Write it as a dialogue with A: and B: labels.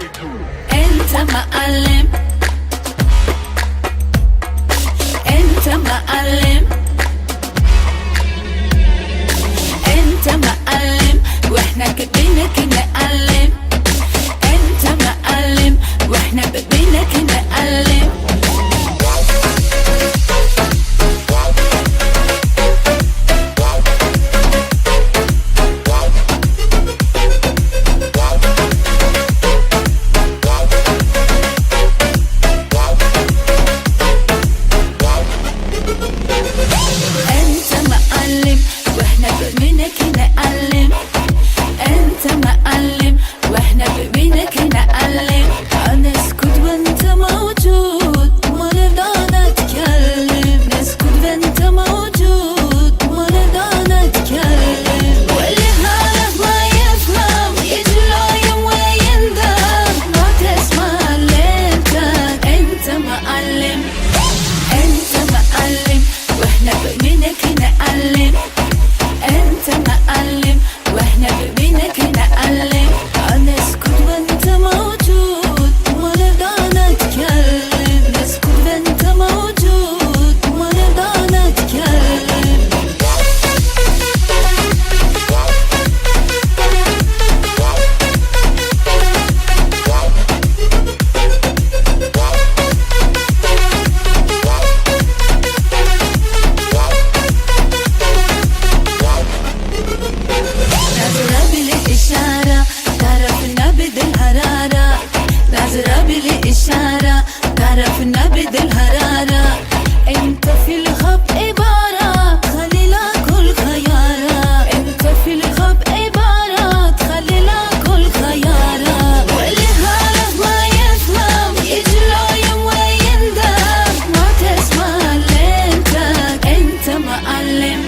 A: انت معلم، انت معلم، انت معلم واحنا كبينك نعلم. انت معلم واحنا كبينك نعلم. انت معلم واحنا بمينك نعلم. نسكت وانت موجود ما نرضى نتكلم. نسكت وانت موجود ما نرضى نتكلم. واللي هذا ما يفهم يجي له يوم ويندم. ما تسمع ليتك. انت معلم، انت معلم واحنا بمينك نعلم. انت معلم واحنا بمينك نعلم. نسكت وانت موجود ما نرضى نتكلم. نسكت وانت موجود ما نرضى نتكلم. نظرة بالإشارة تعرفنا بدل هرارة. نظرة بالإشارة تعرفنا بدل هرارة. انت في الغب عبارة تخلي لكل خيارة. انت في الغب عبارة تخلي لكل خيارة. واللي هذا ما يفهم يجي له يوم ويندم. ما تسمع ليتك. انت معلم.